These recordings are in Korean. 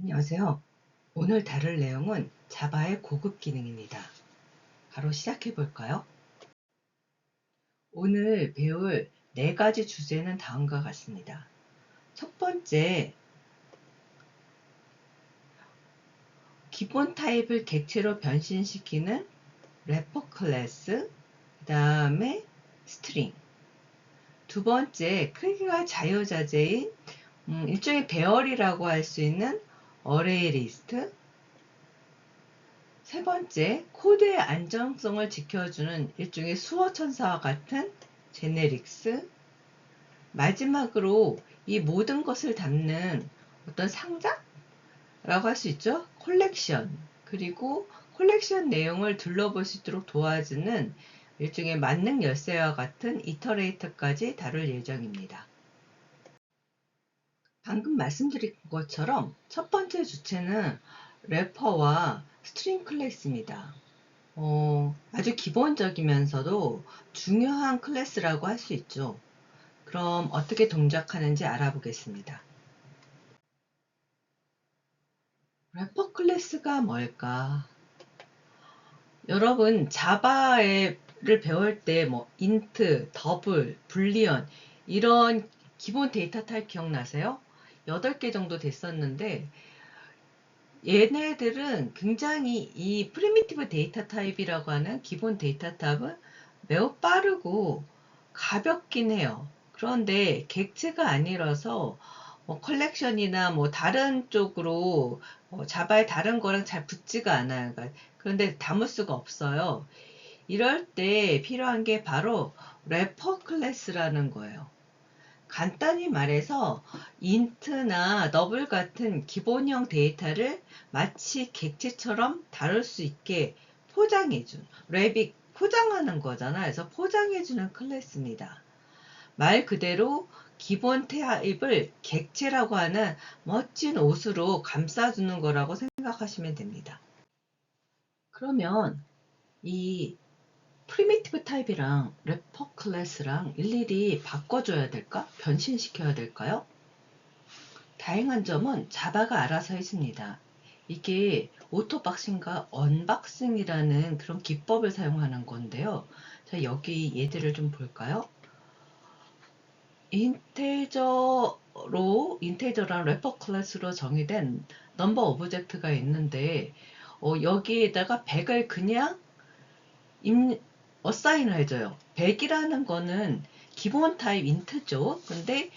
안녕하세요. 오늘 다룰 내용은 자바의 고급 기능입니다. 바로 시작해 볼까요? 오늘 배울 4가지 주제는 다음과 같습니다. 첫 번째, 기본 타입을 객체로 변신시키는 래퍼 클래스, 그 다음에 스트링. 두 번째, 크기가 자유자재인 일종의 배열이라고 할 수 있는 어레이 리스트. 세 번째, 코드의 안정성을 지켜주는 일종의 수호천사와 같은 제네릭스. 마지막으로 이 모든 것을 담는 어떤 상자라고 할 수 있죠. 콜렉션. 그리고 콜렉션 내용을 둘러볼 수 있도록 도와주는 일종의 만능 열쇠와 같은 이터레이터까지 다룰 예정입니다. 방금 말씀드린 것처럼 첫 번째 주체는 래퍼와 스트링 클래스입니다. 아주 기본적이면서도 중요한 클래스라고 할 수 있죠. 그럼 어떻게 동작하는지 알아보겠습니다. 래퍼 클래스가 뭘까? 여러분 자바를 배울 때 뭐 인트, 더블, 불리언 이런 기본 데이터 타입 기억나세요? 8개 정도 됐었는데 얘네들은 굉장히 이 프리미티브 데이터 타입이라고 하는 기본 데이터 타입은 매우 빠르고 가볍긴 해요. 그런데 객체가 아니라서 뭐 컬렉션이나 뭐 다른 쪽으로 자바의 다른 거랑 잘 붙지가 않아요. 그런데 담을 수가 없어요. 이럴 때 필요한 게 바로 래퍼 클래스라는 거예요. 간단히 말해서 인트나 너블 같은 기본형 데이터를 마치 객체처럼 다룰 수 있게 포장해준, 랩이 포장하는 거잖아. 그래서 포장해주는 클래스입니다. 말 그대로 기본 타입을 객체라고 하는 멋진 옷으로 감싸주는 거라고 생각하시면 됩니다. 그러면 이 프리미티브 타입이랑 래퍼 클래스랑 일일이 바꿔줘야 될까? 변신시켜야 될까요? 다행한 점은 자바가 알아서 해줍니다. 이게 오토박싱과 언박싱이라는 그런 기법을 사용하는 건데요. 자, 여기 얘들을 좀 볼까요? 인테저랑 래퍼 클래스로 정의된 넘버 오브젝트가 있는데 여기에다가 100을 그냥 어사인을 해줘요. 100이라는 거는 기본 타입 인트죠. 근데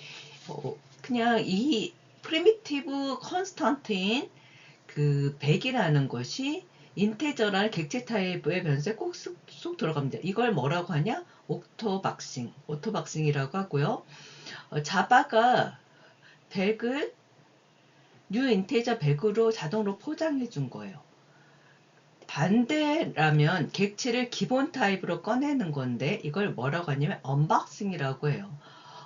그냥 이 프리미티브 컨스턴트인 그 100이라는 것이 인테저라는 객체 타입의 변수에 꼭 쏙 들어갑니다. 이걸 뭐라고 하냐? 오토박싱이라고 하고요. 자바가 100을 뉴 인테저 100으로 자동으로 포장해 준 거예요. 반대라면 객체를 기본 타입으로 꺼내는 건데 이걸 뭐라고 하냐면 언박싱이라고 해요.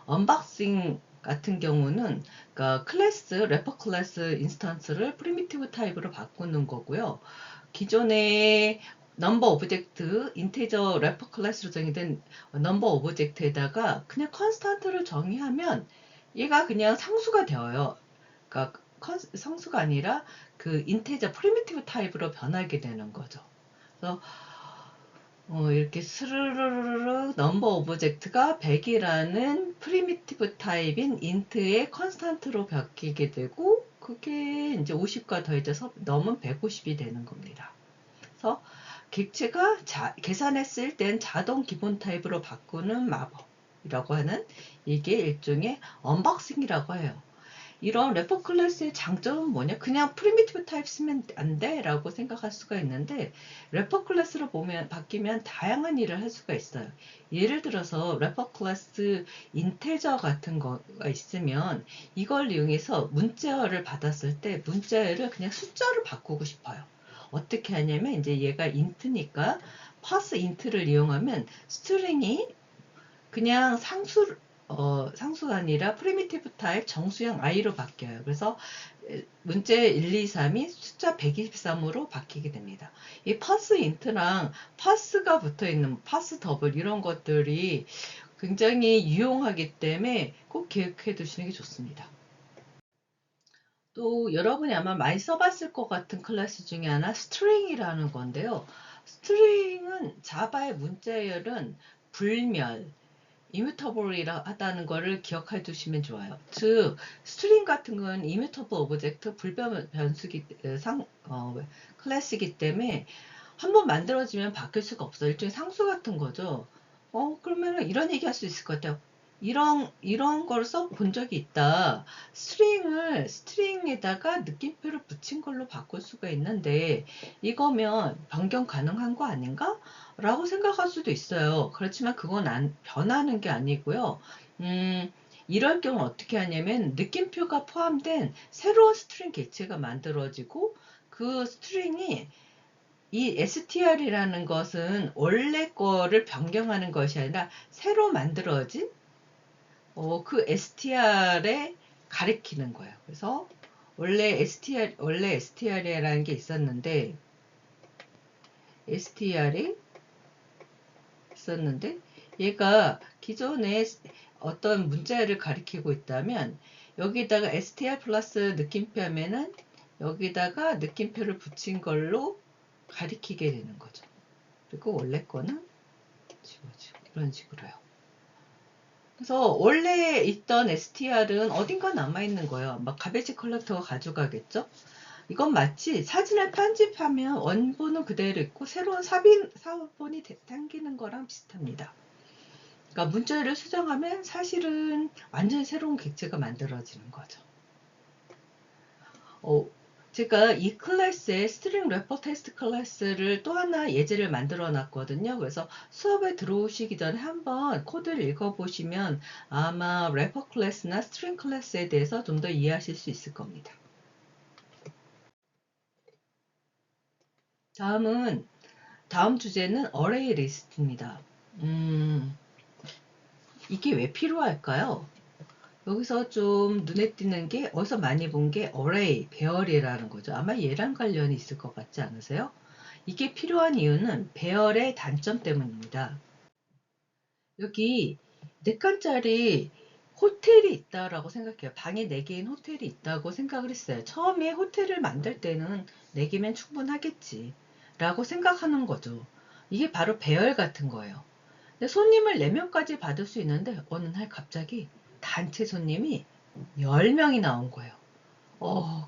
언박싱 같은 경우는 그러니까 클래스, 래퍼 클래스 인스턴스를 프리미티브 타입으로 바꾸는 거고요. 기존의 넘버 오브젝트, 인테저 래퍼 클래스로 정의된 넘버 오브젝트에다가 그냥 컨스탄트를 정의하면 얘가 그냥 상수가 되어요. 그러니까 성수가 아니라 그 인테저 프리미티브 타입으로 변하게 되는 거죠. 그래서 이렇게 스르르르르 넘버 오브젝트가 100이라는 프리미티브 타입인 인트의 컨스탄트로 바뀌게 되고 그게 이제 50과 더해져서 넘은 150이 되는 겁니다. 그래서 객체가 계산했을 땐 자동 기본 타입으로 바꾸는 마법이라고 하는 이게 일종의 언박싱이라고 해요. 이런 래퍼 클래스의 장점은 뭐냐? 그냥 프리미티브 타입 쓰면 안 돼? 라고 생각할 수가 있는데 래퍼 클래스로 보면 바뀌면 다양한 일을 할 수가 있어요. 예를 들어서 래퍼 클래스 인테저 같은 거가 있으면 이걸 이용해서 문자열을 받았을 때 문자열을 그냥 숫자로 바꾸고 싶어요. 어떻게 하냐면 이제 얘가 인트니까 파스 인트를 이용하면 스트링이 그냥 상수가 아니라 프리미티브 타입 정수형 i로 바뀌어요. 그래서 문제 1, 2, 3이 숫자 123으로 바뀌게 됩니다. 이 파스 인트랑 파스가 붙어 있는 파스 더블 이런 것들이 굉장히 유용하기 때문에 꼭 기억해 두시는 게 좋습니다. 또 여러분이 아마 많이 써봤을 것 같은 클래스 중에 하나 스트링이라는 건데요. 스트링은 자바의 문자열은 불멸, 이뮤터블이라 하다는 거를 기억해 두시면 좋아요. 즉 스트링 같은 건 이뮤터블 오브젝트 불변수기 클래스이기 때문에 한번 만들어지면 바뀔 수가 없어. 일종의 상수 같은 거죠. 그러면 이런 얘기 할 수 있을 것 같아요. 이런 거를 써본 적이 있다. 스트링에다가 느낌표를 붙인 걸로 바꿀 수가 있는데, 이거면 변경 가능한 거 아닌가? 라고 생각할 수도 있어요. 그렇지만 그건 변하는 게 아니고요. 이럴 경우 어떻게 하냐면, 느낌표가 포함된 새로운 스트링 객체가 만들어지고, 그 스트링이 이 str이라는 것은 원래 거를 변경하는 것이 아니라 새로 만들어진 그 str에 가리키는 거예요. 그래서 원래 str이라는 게 있었는데 str이 있었는데 얘가 기존에 어떤 문자를 가리키고 있다면 여기다가 str 플러스 느낌표 하면은 여기다가 느낌표를 붙인 걸로 가리키게 되는 거죠. 그리고 원래 거는 지워지고 이런 식으로요. 그래서 원래 있던 str은 어딘가 남아있는 거예요. 막 가베지 컬렉터가 가져가겠죠? 이건 마치 사진을 편집하면 원본은 그대로 있고 새로운 사본이 당기는 거랑 비슷합니다. 그러니까 문자를 수정하면 사실은 완전히 새로운 객체가 만들어지는 거죠. 제가 이 클래스에 스트링 래퍼 테스트 클래스를 또 하나 예제를 만들어 놨거든요. 그래서 수업에 들어오시기 전에 한번 코드를 읽어보시면 아마 래퍼 클래스나 스트링 클래스에 대해서 좀 더 이해하실 수 있을 겁니다. 다음 주제는 어레이 리스트입니다. 이게 왜 필요할까요? 여기서 좀 눈에 띄는 게 어디서 많이 본 게 어레이, 배열이라는 거죠. 아마 얘랑 관련이 있을 것 같지 않으세요? 이게 필요한 이유는 배열의 단점 때문입니다. 여기 4칸짜리 호텔이 있다라고 생각해요. 방이 4개인 호텔이 있다고 생각을 했어요. 처음에 호텔을 만들 때는 4개면 충분하겠지 라고 생각하는 거죠. 이게 바로 배열 같은 거예요. 근데 손님을 4명까지 받을 수 있는데 어느 날 갑자기 단체 손님이 10명이 나온 거예요.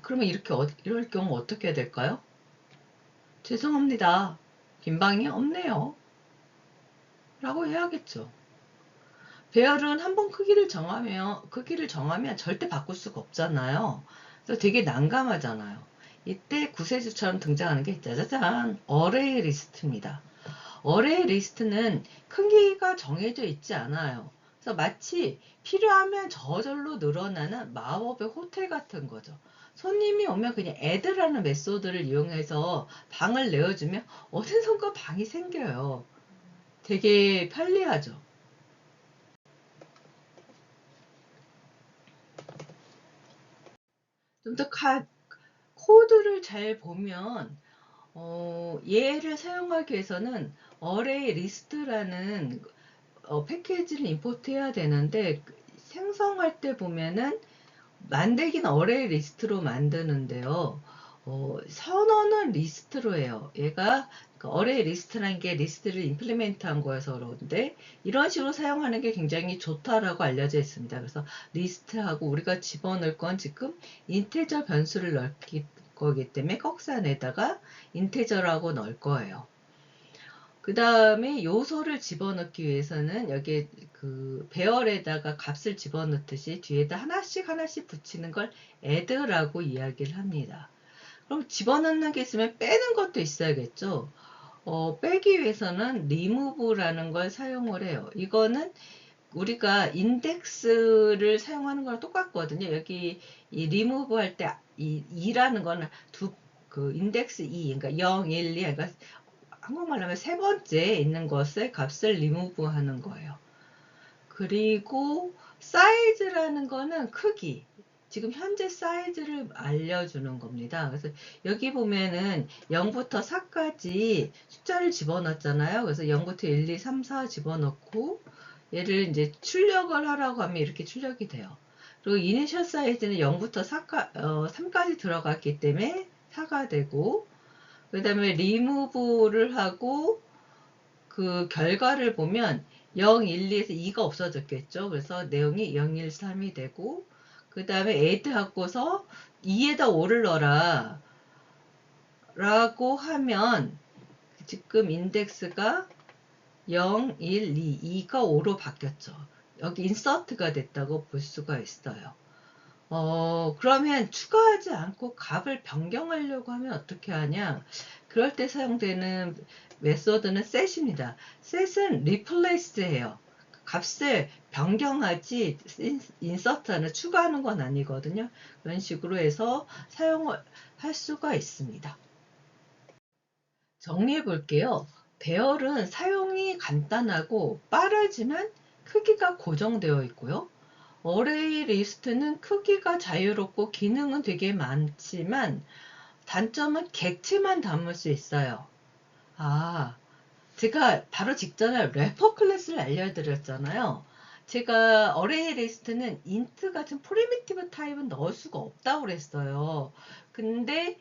그러면 이럴 경우 어떻게 해야 될까요? 죄송합니다. 빈 방이 없네요. 라고 해야겠죠. 배열은 한번 크기를 정하면 절대 바꿀 수가 없잖아요. 그래서 되게 난감하잖아요. 이때 구세주처럼 등장하는 게 짜자잔, 어레이 리스트입니다. 어레이 리스트는 크기가 정해져 있지 않아요. 그래서 마치 필요하면 저절로 늘어나는 마법의 호텔 같은 거죠. 손님이 오면 그냥 add라는 메소드를 이용해서 방을 내어주면 어디선가 방이 생겨요. 되게 편리하죠. 좀 더 코드를 잘 보면 얘를 사용하기 위해서는 어레이 리스트라는 패키지를 임포트해야 되는데 생성할 때 보면은 만들기는 어레이 리스트로 만드는데요. 선언은 리스트로 해요. 얘가 어레이 리스트라는 게 리스트를 임플리멘트한 거여서 그런데 이런 식으로 사용하는 게 굉장히 좋다라고 알려져 있습니다. 그래서 리스트하고 우리가 집어넣을 건 지금 인테저 변수를 넣을 거기 때문에 꺽쇠 안에다가 인테저라고 넣을 거예요. 그 다음에 요소를 집어넣기 위해서는 여기 그 배열에다가 값을 집어넣듯이 뒤에다 하나씩 붙이는 걸 add라고 이야기를 합니다. 그럼 집어넣는 게 있으면 빼는 것도 있어야겠죠. 빼기 위해서는 remove라는 걸 사용을 해요. 이거는 우리가 인덱스를 사용하는 거랑 똑같거든요. 여기 이 remove 할 때 이 2라는 거는 그 인덱스 2, 그러니까 0, 1, 2, 그러니까 한국말로 하면 세 번째 있는 것의 값을 remove 하는 거예요. 그리고 사이즈라는 거는 크기. 지금 현재 사이즈를 알려주는 겁니다. 그래서 여기 보면은 0부터 4까지 숫자를 집어넣었잖아요. 그래서 0부터 1, 2, 3, 4 집어넣고 얘를 이제 출력을 하라고 하면 이렇게 출력이 돼요. 그리고 이니셜 사이즈는 0부터 3까지 들어갔기 때문에 4가 되고, 그 다음에 리무브를 하고 그 결과를 보면 0, 1, 2에서 2가 없어졌겠죠. 그래서 내용이 0, 1, 3이 되고, 그 다음에 add 하고서 2에다 5를 넣어라 라고 하면 지금 인덱스가 0, 1, 2, 2가 5로 바뀌었죠. 여기 인서트가 됐다고 볼 수가 있어요. 그러면 추가하지 않고 값을 변경하려고 하면 어떻게 하냐? 그럴 때 사용되는 메소드는 set입니다. set은 replace예요. 값을 변경하지 insert는 추가하는 건 아니거든요. 그런 식으로 해서 사용을 할 수가 있습니다. 정리해 볼게요. 배열은 사용이 간단하고 빠르지만 크기가 고정되어 있고요. 어레이 리스트는 크기가 자유롭고 기능은 되게 많지만 단점은 객체만 담을 수 있어요. 제가 바로 직전에 래퍼 클래스를 알려드렸잖아요. 제가 어레이 리스트는 인트 같은 프리미티브 타입은 넣을 수가 없다고 그랬어요. 근데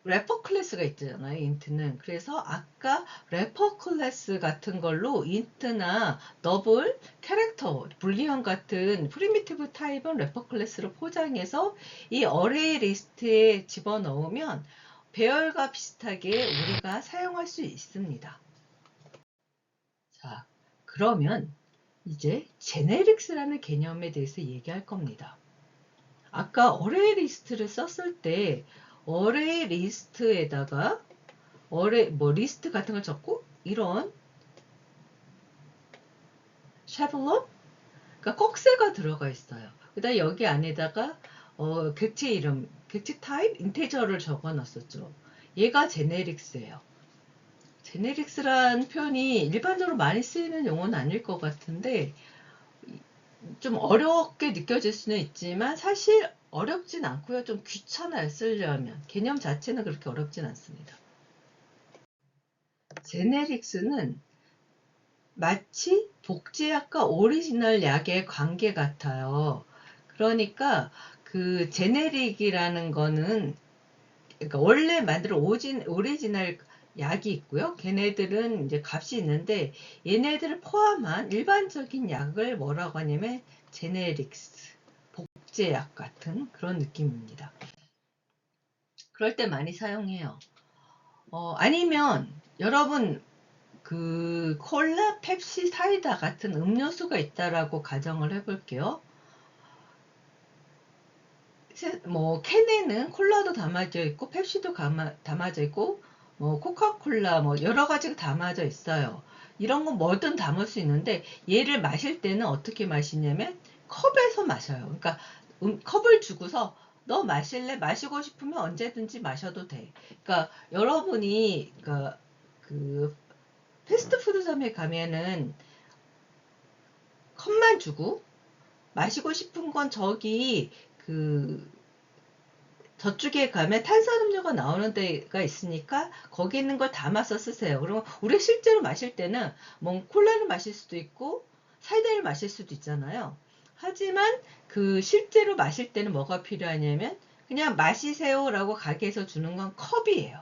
래퍼 클래스가 있잖아요, 인트는. 그래서 아까 래퍼 클래스 같은 걸로 인트나 더블, 캐릭터, 불리언 같은 프리미티브 타입은 래퍼 클래스로 포장해서 이 어레이 리스트에 집어넣으면 배열과 비슷하게 우리가 사용할 수 있습니다. 자, 그러면 이제 제네릭스라는 개념에 대해서 얘기할 겁니다. 아까 어레이 리스트를 썼을 때 어레이 리스트에다가 리스트 같은 걸 적고 이런 샤블론, 그러니까 꺽쇠가 들어가 있어요. 그다음 여기 안에다가 객체 이름, 객체 타입, 인테저를 적어 놨었죠. 얘가 제네릭스예요. 제네릭스란 표현이 일반적으로 많이 쓰이는 용어는 아닐 것 같은데 좀 어렵게 느껴질 수는 있지만 사실 어렵진 않고요. 좀 귀찮아요, 쓰려면. 개념 자체는 그렇게 어렵진 않습니다. 제네릭스는 마치 복제약과 오리지널 약의 관계 같아요. 그러니까 그 제네릭이라는 거는 그러니까 원래 만든 오리지널 약이 있고요. 걔네들은 이제 값이 있는데 얘네들을 포함한 일반적인 약을 뭐라고 하냐면 제네릭스, 복제약 같은 그런 느낌입니다. 그럴 때 많이 사용해요. 아니면 여러분 그 콜라, 펩시, 사이다 같은 음료수가 있다라고 가정을 해볼게요. 뭐 캔에는 콜라도 담아져 있고 펩시도 담아져 있고 뭐 코카콜라 뭐 여러 가지가 담아져 있어요. 이런 거 뭐든 담을 수 있는데 얘를 마실 때는 어떻게 마시냐면 컵에서 마셔요. 그러니까 컵을 주고서 너 마실래? 마시고 싶으면 언제든지 마셔도 돼. 그러니까 여러분이 그 패스트푸드점에 가면은 컵만 주고 마시고 싶은 건 그 저쪽에 가면 탄산음료가 나오는 데가 있으니까 거기 있는 걸 담아서 쓰세요. 그러면 우리 실제로 마실 때는 뭐 콜라를 마실 수도 있고 사이다를 마실 수도 있잖아요. 하지만 그 실제로 마실 때는 뭐가 필요하냐면 그냥 마시세요라고 가게에서 주는 건 컵이에요.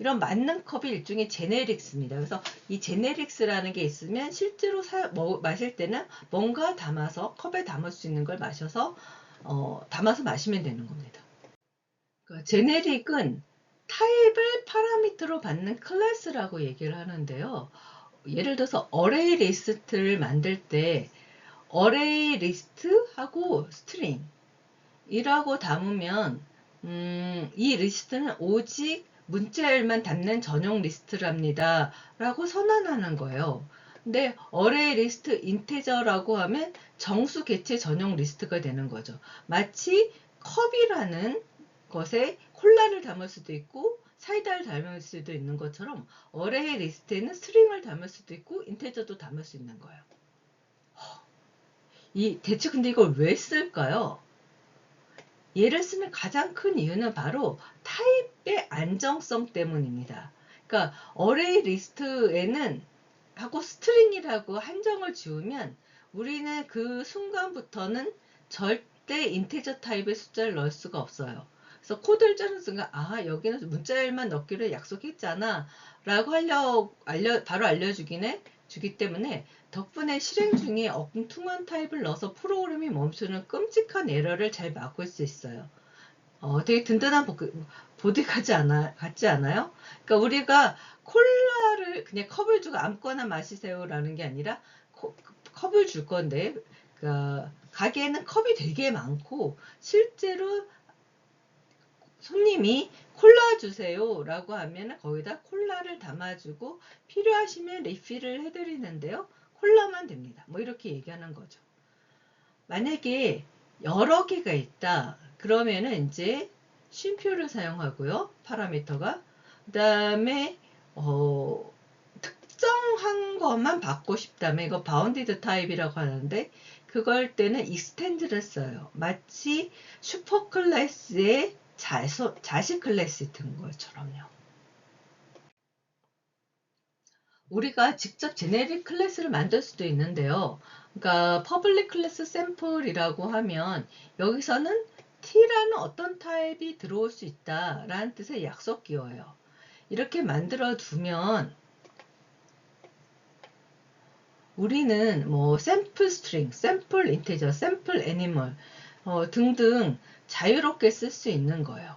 이런 맞는 컵이 일종의 제네릭스입니다. 그래서 이 제네릭스라는 게 있으면 실제로 마실 때는 뭔가 담아서 컵에 담을 수 있는 걸 담아서 마시면 되는 겁니다. 그러니까 제네릭은 타입을 파라미터로 받는 클래스라고 얘기를 하는데요. 예를 들어서 어레이 리스트를 만들 때 어레이 리스트하고 스트링이라고 담으면 이 리스트는 오직 문자열만 담는 전용 리스트랍니다 라고 선언하는 거예요. 근데 어레이 리스트 인테저라고 하면 정수 객체 전용 리스트가 되는 거죠. 마치 컵이라는 것에 콜라를 담을 수도 있고 사이다를 담을 수도 있는 것처럼 어레이 리스트에는 스트링을 담을 수도 있고 인테저도 담을 수 있는 거예요. 대체 근데 이걸 왜 쓸까요? 얘를 쓰는 가장 큰 이유는 바로 타입의 안정성 때문입니다. 그러니까 어레이 리스트에는 하고 스트링이라고 한정을 지우면 우리는 그 순간부터는 절대 인티저 타입의 숫자를 넣을 수가 없어요. 그래서 코드를 짜는 순간 여기는 문자열만 넣기로 약속했잖아 라고 바로 주기 때문에 덕분에 실행 중에 엉뚱한 타입을 넣어서 프로그램이 멈추는 끔찍한 에러를 잘 막을 수 있어요. 되게 든든한 보드 같지 않아요? 그러니까 우리가 콜라를 그냥 컵을 주고 아무거나 마시세요라는 게 아니라 컵을 줄 건데, 그러니까 가게에는 컵이 되게 많고 실제로 손님이 콜라 주세요 라고 하면 거기다 콜라를 담아주고 필요하시면 리필을 해드리는데요. 콜라만 됩니다. 뭐 이렇게 얘기하는 거죠. 만약에 여러 개가 있다 그러면은 이제 쉼표를 사용하고요. 파라미터가 그 다음에 특정한 것만 받고 싶다면 이거 바운디드 타입이라고 하는데 그걸 때는 익스텐드를 써요. 마치 슈퍼 클래스의 자식 클래스 같은 것처럼요. 우리가 직접 제네릭 클래스를 만들 수도 있는데요. 그러니까 퍼블릭 클래스 샘플이라고 하면 여기서는 T라는 어떤 타입이 들어올 수 있다라는 뜻의 약속 기호예요. 이렇게 만들어 두면 우리는 뭐 샘플 스트링, 샘플 인티저, 샘플 애니멀 등등 자유롭게 쓸 수 있는 거예요.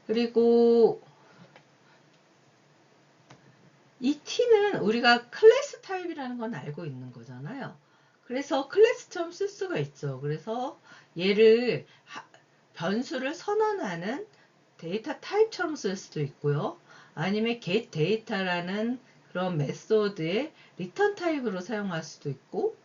그리고 이 T는 우리가 클래스 타입이라는 건 알고 있는 거잖아요. 그래서 클래스처럼 쓸 수가 있죠. 그래서 얘를 변수를 선언하는 데이터 타입처럼 쓸 수도 있고요. 아니면 get data라는 그런 메소드의 리턴 타입으로 사용할 수도 있고,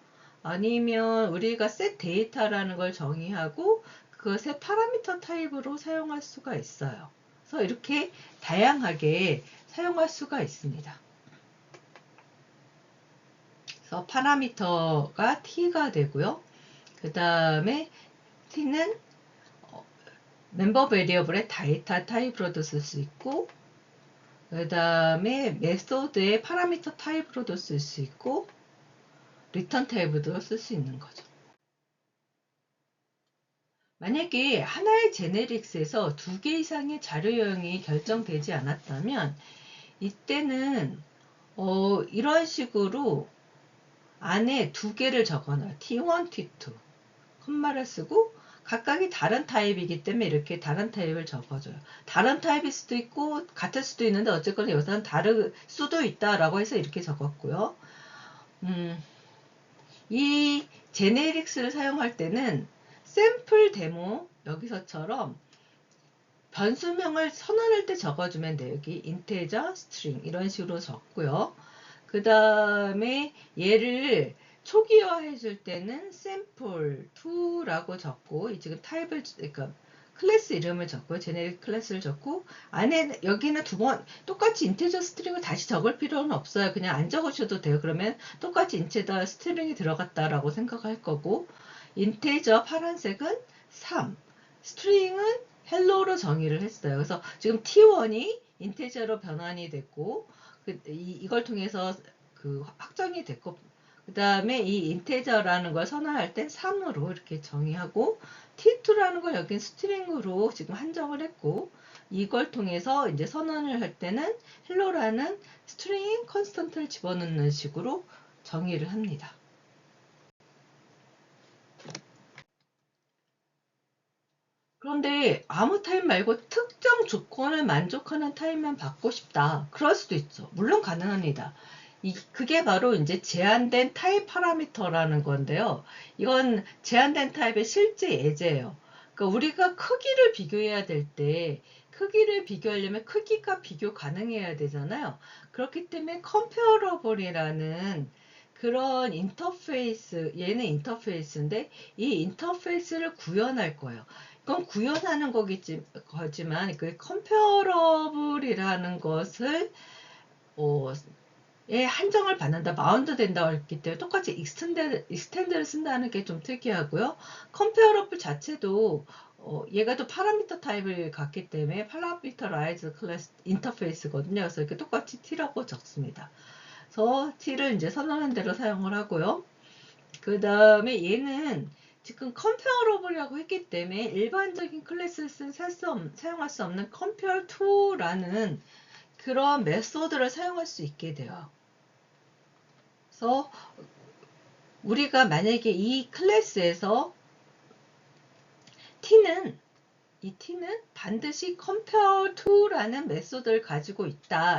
아니면 우리가 set data라는 걸 정의하고 그것의 파라미터 타입으로 사용할 수가 있어요. 그래서 이렇게 다양하게 사용할 수가 있습니다. 그래서 파라미터가 t가 되고요. 그 다음에 t는 멤버 베리어블의 데이터 타입으로도 쓸 수 있고, 그 다음에 메소드의 파라미터 타입으로도 쓸 수 있고, 리턴 타입으로도 쓸 수 있는 거죠. 만약에 하나의 제네릭스에서 2개 이상의 자료 여행이 결정되지 않았다면 이때는 이런 식으로 안에 2개를 적어놔요. T1, T2 콤마를 쓰고 각각이 다른 타입이기 때문에 이렇게 다른 타입을 적어줘요. 다른 타입일 수도 있고 같을 수도 있는데 어쨌거나 여기서는 다를 수도 있다라고 해서 이렇게 적었고요. 이 제네릭스를 사용할 때는 샘플 데모 여기서처럼 변수명을 선언할 때 적어주면 돼요. 여기 인테저, 스트링 이런 식으로 적고요. 그 다음에 얘를 초기화 해줄 때는 sample2라고 적고 지금 타입을 그러니까 클래스 이름을 적고 제네릭 클래스를 적고 안에 여기는 2번 똑같이 인티저 스트링을 다시 적을 필요는 없어요. 그냥 안 적으셔도 돼요. 그러면 똑같이 인티저 스트링이 들어갔다라고 생각할 거고 인티저 파란색은 3 스트링은 헬로로 정의를 했어요. 그래서 지금 T1이 인티저로 변환이 됐고 이걸 통해서 확정이 됐고 그 다음에 이 인테저라는 걸 선언할 땐 3으로 이렇게 정의하고 T2라는 걸 여긴 스트링으로 지금 한정을 했고 이걸 통해서 이제 선언을 할 때는 헬로라는 스트링 컨스턴트를 집어넣는 식으로 정의를 합니다. 그런데 아무 타입 말고 특정 조건을 만족하는 타입만 받고 싶다. 그럴 수도 있죠. 물론 가능합니다. 그게 바로 이제 제한된 타입 파라미터라는 건데요. 이건 제한된 타입의 실제 예제예요. 그러니까 우리가 크기를 비교해야 될 때 크기를 비교하려면 크기가 비교 가능해야 되잖아요. 그렇기 때문에 컴페어러블이라는 그런 인터페이스, 얘는 인터페이스인데 이 인터페이스를 구현할 거예요. 이건 구현하는 거지만 그 컴페어러블이라는 것을 한정을 받는다, 바운드 된다고 했기 때문에 똑같이 익스텐드를 쓴다는 게 좀 특이하고요. 컴페어러블 자체도 얘가 또 파라미터 타입을 갖기 때문에 파라미터라이즈 클래스 인터페이스거든요. 그래서 이렇게 똑같이 t라고 적습니다. 그래서 t를 이제 선언한 대로 사용을 하고요. 그 다음에 얘는 지금 comparable이라고 했기 때문에 일반적인 클래스는 사용할 수 없는 compare to라는 그런 메소드를 사용할 수 있게 돼요. 그래서 우리가 만약에 이 클래스에서 이 t는 반드시 compare to라는 메소드를 가지고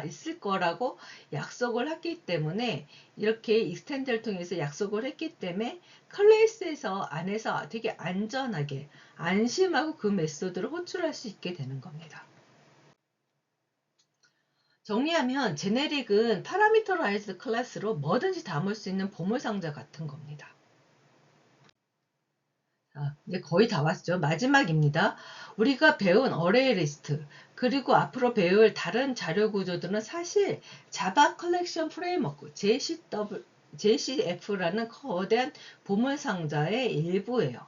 있을 거라고 약속을 했기 때문에 이렇게 익스텐드를 통해서 약속을 했기 때문에 클래스에서 안에서 되게 안전하게 안심하고 그 메소드를 호출할 수 있게 되는 겁니다. 정리하면 제네릭은 파라미터라이즈드 클래스로 뭐든지 담을 수 있는 보물상자 같은 겁니다. 이제 거의 다 왔죠. 마지막입니다. 우리가 배운 어레이 리스트 그리고 앞으로 배울 다른 자료 구조들은 사실 자바 컬렉션 프레임워크 JCF라는 거대한 보물 상자의 일부예요.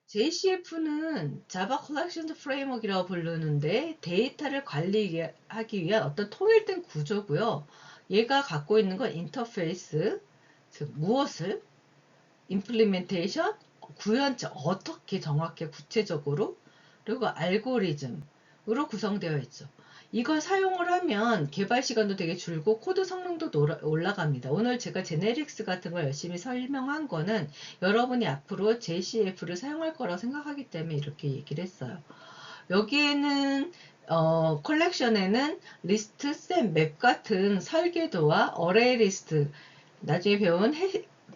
JCF는 자바 컬렉션 프레임워크라고 부르는데 데이터를 관리하기 위한 어떤 통일된 구조고요. 얘가 갖고 있는 건 인터페이스, 즉 무엇을 임플리멘테이션, 구현체 어떻게 정확히 구체적으로 그리고 알고리즘으로 구성되어 있죠. 이걸 사용을 하면 개발 시간도 되게 줄고 코드 성능도 올라갑니다. 오늘 제가 제네릭스 같은 걸 열심히 설명한 거는 여러분이 앞으로 JCF를 사용할 거라고 생각하기 때문에 이렇게 얘기를 했어요. 여기에는 컬렉션에는 리스트, 셈, 맵 같은 설계도와 어레이 리스트, 나중에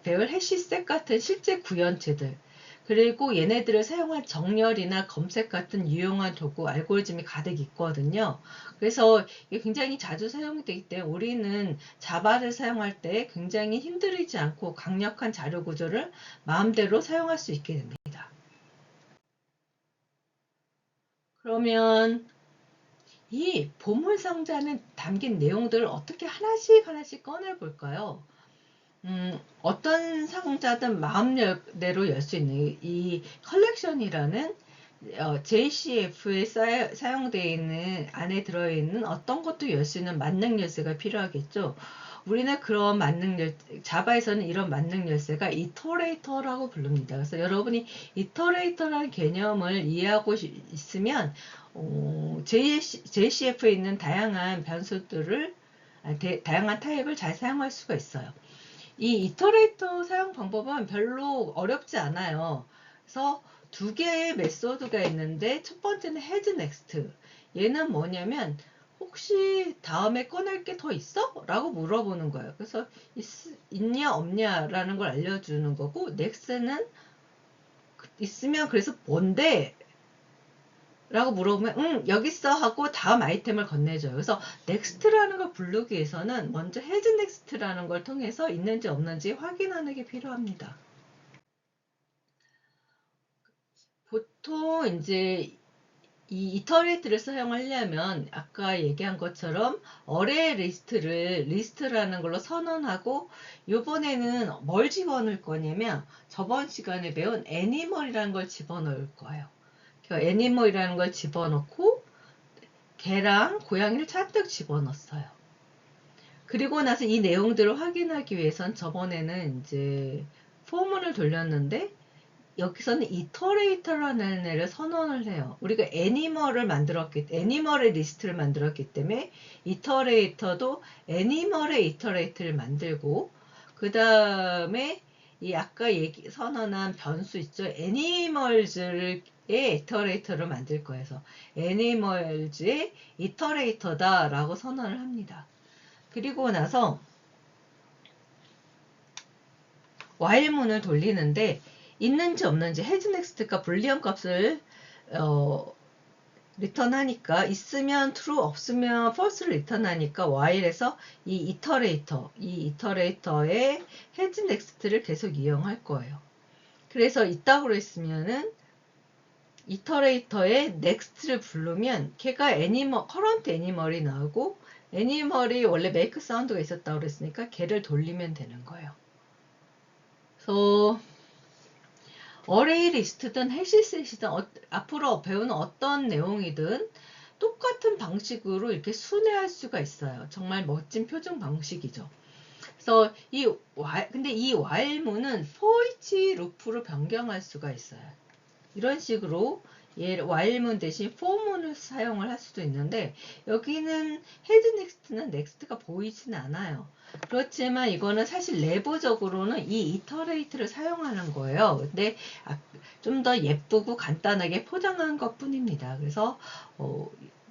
배울 해시셋 같은 실제 구현체들, 그리고 얘네들을 사용한 정렬이나 검색 같은 유용한 도구, 알고리즘이 가득 있거든요. 그래서 이게 굉장히 자주 사용되기 때문에 우리는 자바를 사용할 때 굉장히 힘들이지 않고 강력한 자료 구조를 마음대로 사용할 수 있게 됩니다. 그러면 이 보물상자는 담긴 내용들을 어떻게 하나씩 꺼내볼까요? 어떤 마음대로 열 수 있는 이 컬렉션이라는 JCF에 사용되어 있는 안에 들어있는 어떤 것도 열 수 있는 만능 열쇠가 필요하겠죠. 우리는 그런 자바에서는 이런 만능 열쇠가 이터레이터라고 부릅니다. 그래서 여러분이 이터레이터라는 개념을 이해하고 있으면 JCF에 있는 다양한 변수들을 다양한 타입을 잘 사용할 수가 있어요. 이 이터레이터 사용 방법은 별로 어렵지 않아요. 그래서 두 개의 메소드가 있는데 첫 번째는 헤드 넥스트. 얘는 뭐냐면 혹시 다음에 꺼낼 게 더 있어? 라고 물어보는 거예요. 그래서 있냐 없냐 라는 걸 알려주는 거고 넥스트는 있으면 그래서 뭔데? 라고 물어보면 여기 있어 하고 다음 아이템을 건네줘요. 그래서 넥스트라는 걸 부르기 위해서는 먼저 헤드 넥스트라는 걸 통해서 있는지 없는지 확인하는 게 필요합니다. 보통 이제 이 이터레이트를 사용하려면 아까 얘기한 것처럼 어레이 리스트라는 걸로 선언하고 이번에는 뭘 집어넣을 거냐면 저번 시간에 배운 애니멀이라는 걸 집어넣을 거예요. 애니멀이라는 걸 집어넣고 개랑 고양이를 잔뜩 집어넣었어요. 그리고 나서 이 내용들을 확인하기 위해선 저번에는 이제 포문을 돌렸는데 여기서는 이터레이터라는 애를 선언을 해요. 우리가 애니멀의 리스트를 만들었기 때문에 이터레이터도 애니멀의 이터레이터를 만들고 그 다음에 이 아까 선언한 변수 있죠. 애니멀즈의 이터레이터를 만들 거예요. 그래서 애니멀즈의 이터레이터다 라고 선언을 합니다. 그리고 나서 while문을 돌리는데 있는지 없는지 헤즈넥스트가 불리언 값을 리턴하니까 있으면 true 없으면 false를 리턴하니까 while에서 이 이터레이터의 헤즈넥스트를 계속 이용할 거예요. 그래서 있다고 했으면은 이터레이터의 next를 부르면 걔가 current 애니멀이 나오고 애니멀이 원래 make 사운드가 있었다고 그랬으니까 걔를 돌리면 되는 거예요. 그래서 어레이 리스트든 해시셋이든 앞으로 배우는 어떤 내용이든 똑같은 방식으로 이렇게 순회할 수가 있어요. 정말 멋진 표준 방식이죠. 그래서 근데 이 while문은 for each loop로 변경할 수가 있어요. 이런 식으로 while문 대신 for문을 사용을 할 수도 있는데, 여기는 head next는 next가 보이진 않아요. 그렇지만 이거는 사실 내부적으로는 이 iterate를 사용하는 거예요. 근데 좀 더 예쁘고 간단하게 포장한 것 뿐입니다. 그래서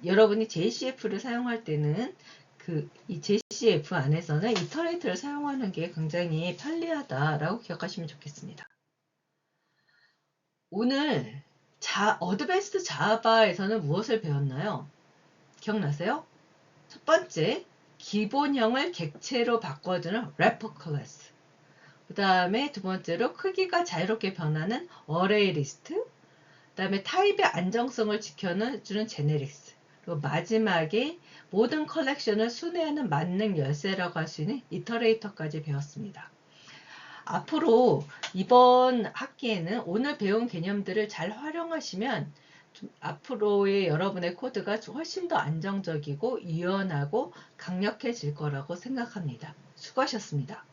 여러분이 JCF를 사용할 때는 이 JCF 안에서는 iterate를 사용하는 게 굉장히 편리하다라고 기억하시면 좋겠습니다. 오늘 어드밴스드 자바에서는 무엇을 배웠나요? 기억나세요? 첫 번째, 기본형을 객체로 바꿔주는 래퍼 클래스. 그 다음에 두 번째로 크기가 자유롭게 변하는 어레이 리스트. 그 다음에 타입의 안정성을 지켜주는 제네릭스. 그리고 마지막에 모든 컬렉션을 순회하는 만능 열쇠라고 할 수 있는 이터레이터까지 배웠습니다. 앞으로 이번 학기에는 오늘 배운 개념들을 잘 활용하시면 앞으로의 여러분의 코드가 훨씬 더 안정적이고 유연하고 강력해질 거라고 생각합니다. 수고하셨습니다.